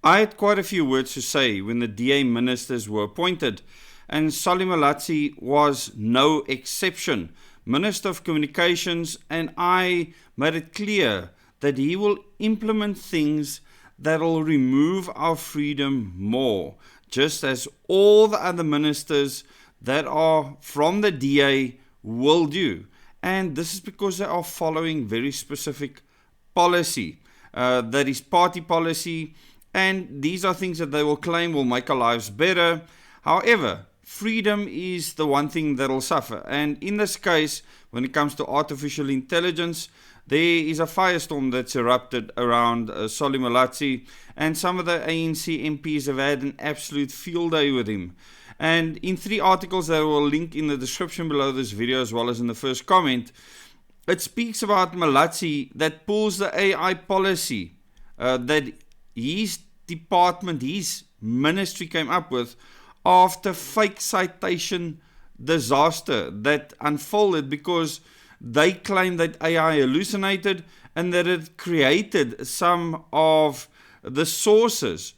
I had quite a few words to say when the DA ministers were appointed, and Solly Malatsi was no exception. Minister of Communications, and I made it clear that he will implement things that will remove our freedom more, just as all the other ministers that are from the DA will do. And this is because they are following very specific policy. That is party policy, and these are things that they will claim will make our lives better. However, freedom is the one thing that will suffer. And in this case, when it comes to artificial intelligence, there is a firestorm that's erupted around Solly Malatsi, and some of the ANC MPs have had an absolute field day with him. And in 3 articles that I will link in the description below this video, as well as in the first comment, it speaks about Malatsi that pulls the AI policy that his department, his ministry came up with after fake citation disaster that unfolded because they claimed that AI hallucinated and that it created some of the sources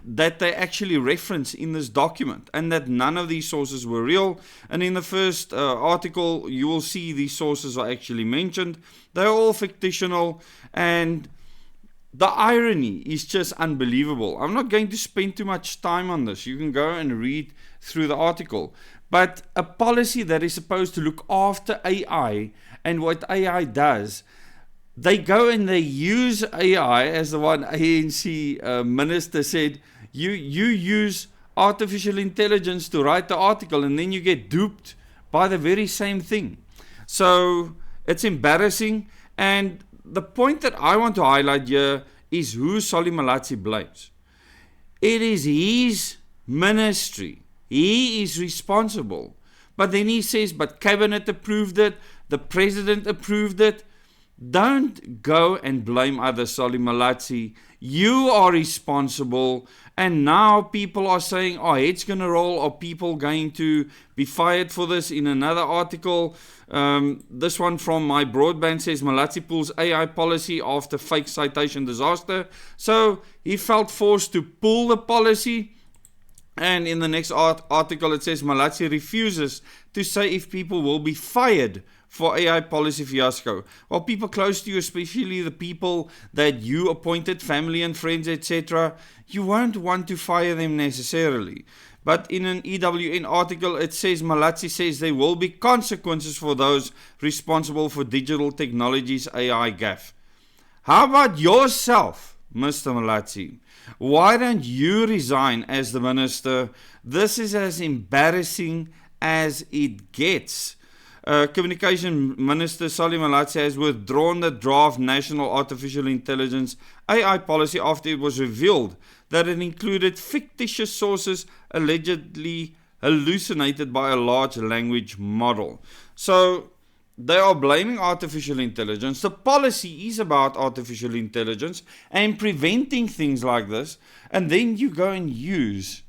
that they actually reference in this document, and that none of these sources were real. And in the first article, you will see these sources are actually mentioned. They're all fictional, and the irony is just unbelievable. I'm not going to spend too much time on this. You can go and read through the article. But a policy that is supposed to look after AI and what AI does, they go and they use AI, as the one ANC minister said, you use artificial intelligence to write the article, and then you get duped by the very same thing. So it's embarrassing, and the point that I want to highlight here is who Solly Malatsi blames. It is his ministry. He is responsible. But then he says, but cabinet approved it, the president approved it. Don't go and blame others, Solly Malatsi. You are responsible, and now people are saying, oh, head's going to roll, are people going to be fired for this? In another article, this one from My Broadband says Malatsi pulls AI policy after fake citation disaster. So he felt forced to pull the policy. And in the next article it says Malatsi refuses to say if people will be fired for AI policy fiasco. Well, people close to you, especially the people that you appointed, family and friends, etc., you won't want to fire them necessarily. But in an EWN article, it says Malatsi says there will be consequences for those responsible for digital technologies AI gaffe. How about yourself, Mr. Malatsi? Why don't you resign as the minister? This is as embarrassing as it gets. Communication Minister Solly Malatsi has withdrawn the draft National Artificial Intelligence AI policy after it was revealed that it included fictitious sources allegedly hallucinated by a large language model. So they are blaming artificial intelligence. The policy is about artificial intelligence and preventing things like this, and then you go and use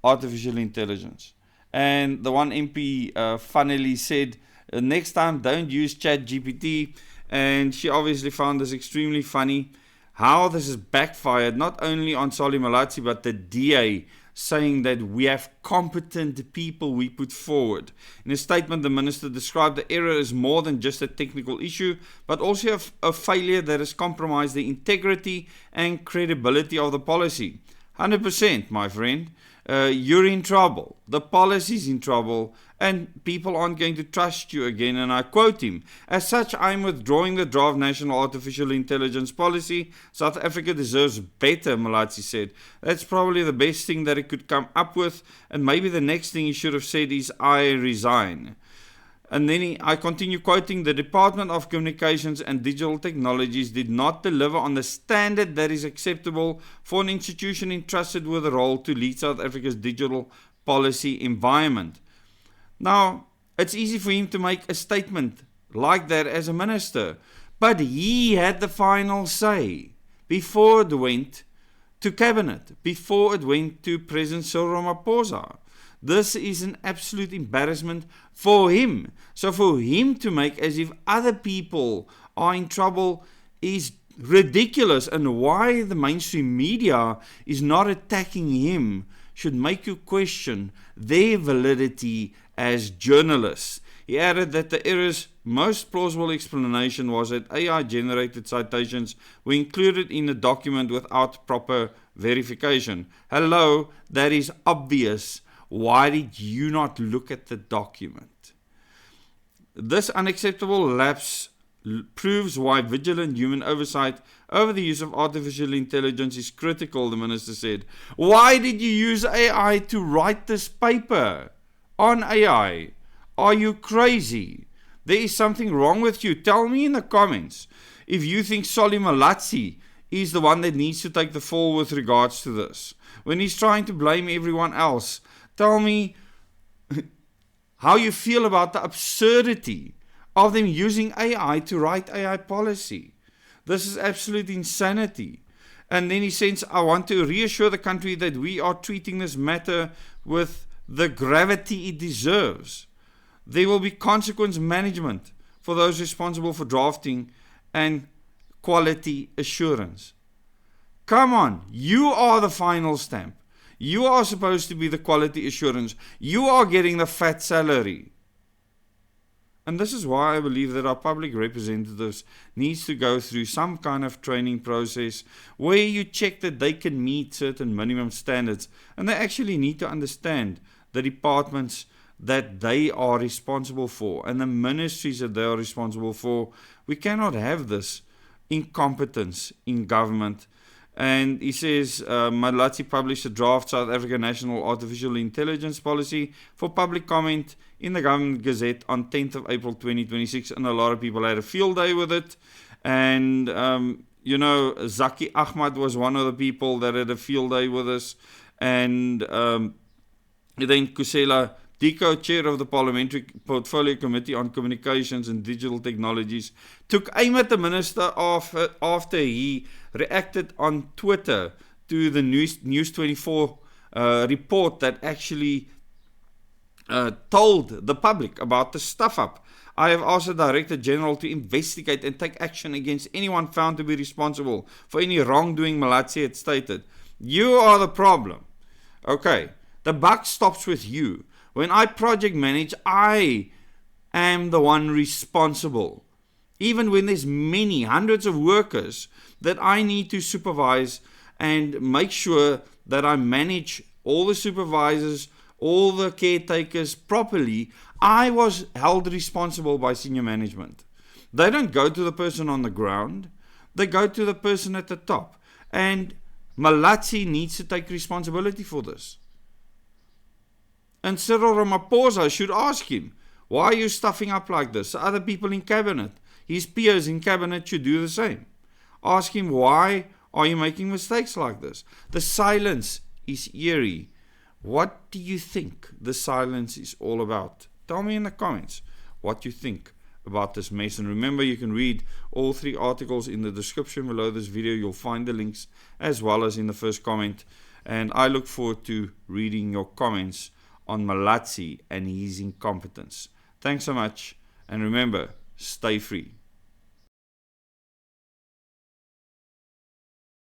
artificial intelligence. And the one MP funnily said, next time don't use ChatGPT. And she obviously found this extremely funny. How this has backfired not only on Solly Malatsi but the DA, saying that we have competent people we put forward. In a statement, the minister described the error as more than just a technical issue, but also a failure that has compromised the integrity and credibility of the policy. 100%, my friend. You're in trouble. The policy's in trouble, and people aren't going to trust you again. And I quote him, "As such, I'm withdrawing the draft National Artificial Intelligence Policy. South Africa deserves better," Malatsi said. That's probably the best thing that he could come up with, and maybe the next thing he should have said is, "I resign." And then I continue quoting, "The Department of Communications and Digital Technologies did not deliver on the standard that is acceptable for an institution entrusted with a role to lead South Africa's digital policy environment." Now, it's easy for him to make a statement like that as a minister, but he had the final say before it went to cabinet, before it went to President Cyril Ramaphosa. This is an absolute embarrassment for him. So for him to make as if other people are in trouble is ridiculous, and why the mainstream media is not attacking him should make you question their validity as journalists. He added that the error's most plausible explanation was that AI-generated citations were included in the document without proper verification. Hello, that is obvious. Why did you not look at the document? This unacceptable lapse proves why vigilant human oversight over the use of artificial intelligence is critical, the minister said. Why did you use AI to write this paper on AI? Are you crazy? There is something wrong with you. Tell me in the comments if you think Solly Malatsi is the one that needs to take the fall with regards to this. When he's trying to blame everyone else, tell me how you feel about the absurdity of them using AI to write AI policy. This is absolute insanity. And then he says, I want to reassure the country that we are treating this matter with the gravity it deserves. There will be consequence management for those responsible for drafting and quality assurance. Come on, you are the final stamp. You are supposed to be the quality assurance. You are getting the fat salary. And this is why I believe that our public representatives needs to go through some kind of training process where you check that they can meet certain minimum standards, and they actually need to understand the departments that they are responsible for and the ministries that they are responsible for. We cannot have this incompetence in government. And he says, Malatsi published a draft South African National Artificial Intelligence Policy for public comment in the Government Gazette on 10th of April 2026, and a lot of people had a field day with it. And, Zaki Ahmad was one of the people that had a field day with us. And then Kusela Diko, chair of the Parliamentary Portfolio Committee on Communications and Digital Technologies, took aim at the minister after he reacted on Twitter to the News 24 report that actually told the public about the stuff up. I have asked the Director General to investigate and take action against anyone found to be responsible for any wrongdoing, Malatsi had stated. You are the problem. Okay, the buck stops with you. When I project manage, I am the one responsible. Even when there's many hundreds of workers that I need to supervise and make sure that I manage all the supervisors, all the caretakers properly, I was held responsible by senior management. They don't go to the person on the ground, they go to the person at the top. And Malatsi needs to take responsibility for this. And Cyril Ramaphosa should ask him, why are you stuffing up like this? Other people in cabinet, his peers in cabinet should do the same. Ask him, why are you making mistakes like this? The silence is eerie. What do you think the silence is all about? Tell me in the comments what you think about this mess. And remember, you can read all 3 articles in the description below this video. You'll find the links as well as in the first comment. And I look forward to reading your comments on Malatsi and his incompetence. Thanks so much, and remember, stay free.